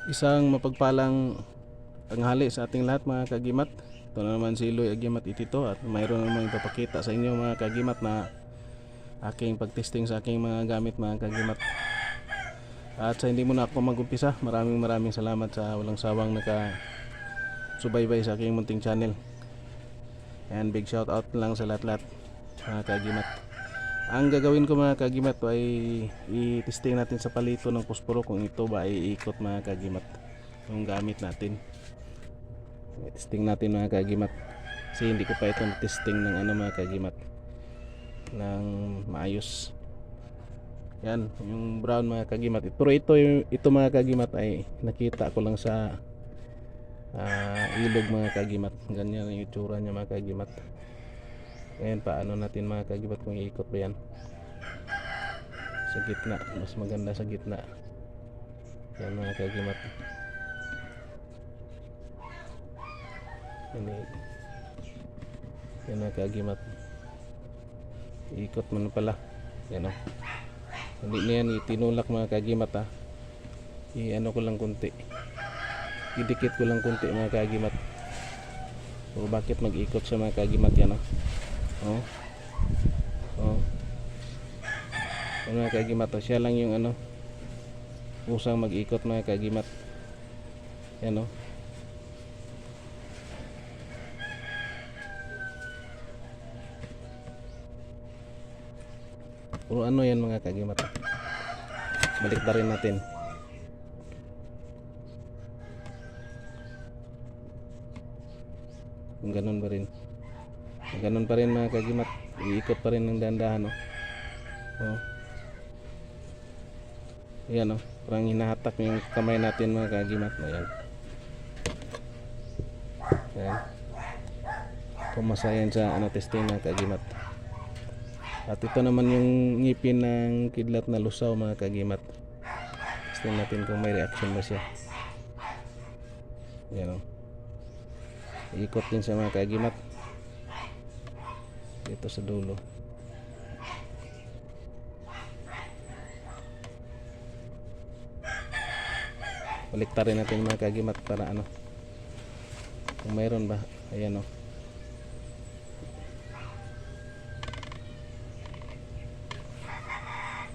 Isang mapagpalang tanghali sa ating lahat mga kagimat. Ito na naman si Iloy Agimat Itito at mayroon namang ipapakita sa inyo mga kagimat na aking pagtesting sa aking mga gamit mga kagimat. At sa hindi muna ako mag-umpisa, maraming salamat sa walang sawang subaybay sa aking munting channel. And big shout out lang sa lahat-lahat mga kagimat. Ang gagawin ko mga kagimat ay i-testing natin sa palito ng posporo kung ito ba ay iikot mga kagimat yung gamit natin. I-testing natin mga kagimat kasi hindi ko pa ito testing ng mga kagimat ng maayos. Yan yung brown mga kagimat. Pero ito mga kagimat ay nakita ko lang sa ilog mga kagimat. Ganyan ang itsura niya mga kagimat. Ngayon paano natin mga kagimat kung iikot ba yan sa gitna, mas maganda sa gitna. Yan mga kagimat. Yan mga kagimat. Iikot man pala. Yan o. Hindi na yan itinulak mga kagimat ha. I-ano ko lang kunti. Idikit ko lang kunti mga kagimat. So bakit mag-ikot siya mga kagimat yan o. Mga kagimat, siya lang yung usang mag-ikot mga kagimat. Yan o. Puro yan mga kagimat. Baliktarin natin. Ganun pa rin. Ganun pa rin mga kagimat. Iikot pa rin ng dahan-dahan Ayan parang hinahatak yung kamay natin mga kagimat. Ayan. Ayan. Pumasayan sa testing mga kagimat. At ito naman yung ngipin ng kidlat na lusaw mga kagimat. Testing natin kung may reaction ba siya. Ayan Iikot din sa mga kagimat dito sa dulo. Baliktarin natin mga kagimat para kung mayroon ba. Ayan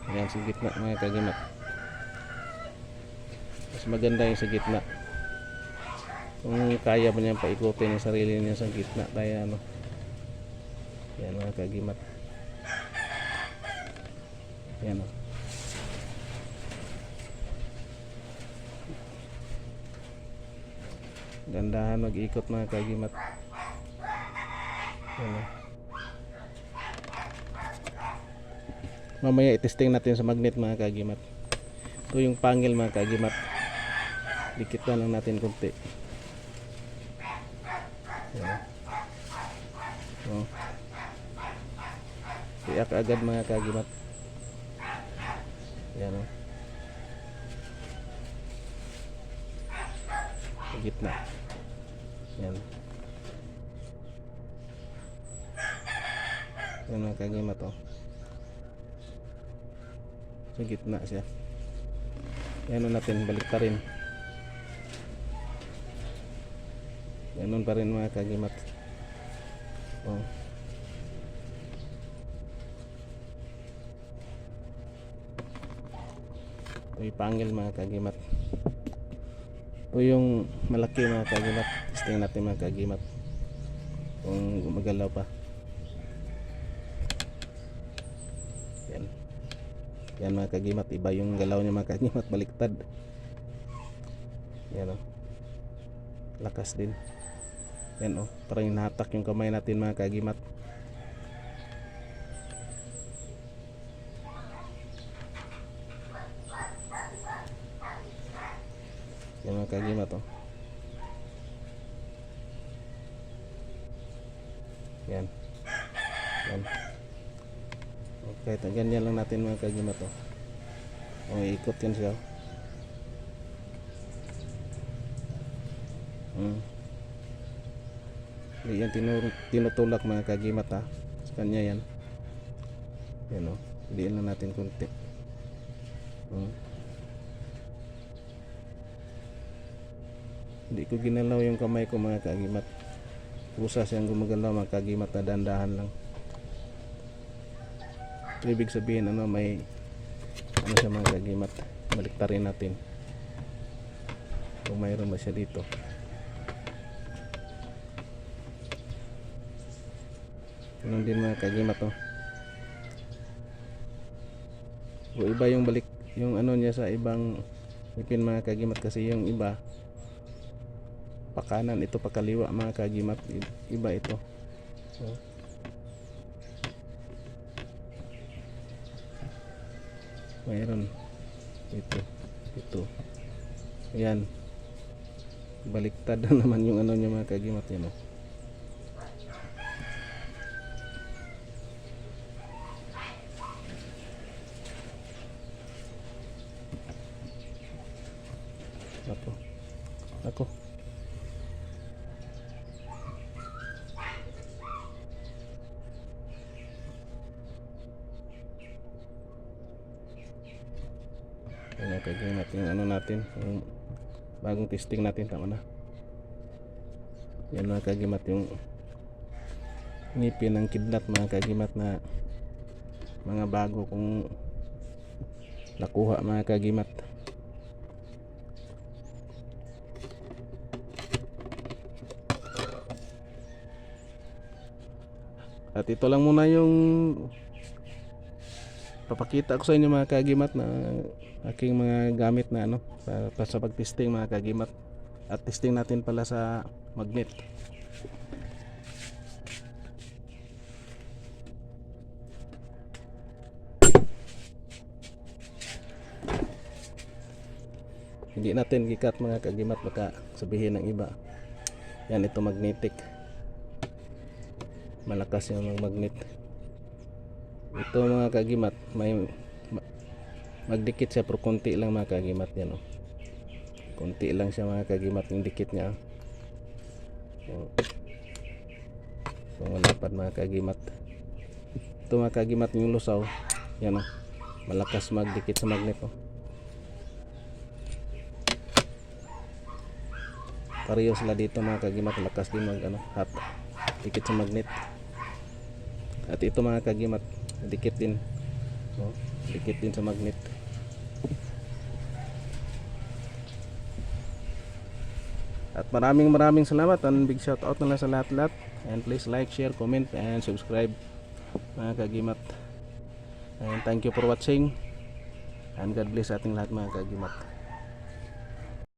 Ayan sa gitna mga kagimat. Mas maganda yung sa gitna. Kung kaya mo niyang paikutin yung sarili niya sa gitna, kaya yan mga kagimat. Yan gandahan mag-ikot mga kagimat. Yan mamaya i-testing natin sa magnet mga kagimat. Ito yung pangil mga kagimat. Dikit lang natin kunti. Iyak agad mga kagimat. Yan sa gitna. Yan mga kagimat sa gitna siya. Yan natin baliktarin. Ganun pa rin mga kagimat. Ito yung pangil mga kagimat. Ito yung malaki mga kagimat. Testing natin mga kagimat kung gumagalaw pa. Yan mga kagimat. Iba yung galaw niya mga kagimat. Baliktad. Yan lakas din. Yan parang hinahatak yung kamay natin mga kagimat. Yan mga kagimat Yan. Okay, ganyan lang natin mga kagimat ikot yan siya. Hindi yan tinutulak mga kagimat sa kanya yan. Yan Diin lang natin konti. Hindi ko ginalaw yung kamay ko mga kagimat. Kusa siyang gumagalaw mga kagimat, na dandahan lang. So, ibig sabihin ano, may ano siya mga kagimat. Baliktarin natin kung mayroon ba siya dito. Ganun din mga kagimat, oh. O iba yung balik, yung ano niya sa ibang ngipin mga kagimat, kasi yung iba pakanan, ito pakaliwa mga kagimat. Iba ito. So, mayroon ito. Ayan, baliktad na naman yung ano niya mga kagimat, yan, oh. Ako mga kagimat, yung ano natin, yung bagong testing natin, tama na. Yan mga kagimat, yung ngipin ng kidlat mga kagimat, na mga bago kong nakuha mga kagimat. At ito lang muna yung papakita ko sa inyo mga kagimat, na aking mga gamit na ano, para sa pag-testing mga kagimat. At testing natin pala sa magnet. Hindi natin gikat mga kagimat, baka sabihin ng iba, yan, ito magnetic, malakas yung mga magnet. Ito mga kagimat, may magdikit siya, pero konti lang mga kagimat, yan, oh. Konti lang siya mga kagimat, yung dikit niya. So malapad mga kagimat. Ito mga kagimat, yung lusaw, yan, oh, malakas magdikit sa magnet, oh. Pareho sila dito mga kagimat, lakas din mag ano, hat, dikit sa magnet. At ito mga kagimat, dikit din, oh, dikit din sa magnet. At maraming salamat, and big shout out na lang sa lahat-lahat. And please like, share, comment, and subscribe mga kagimat. And thank you for watching, and God bless ating lahat mga kagimat.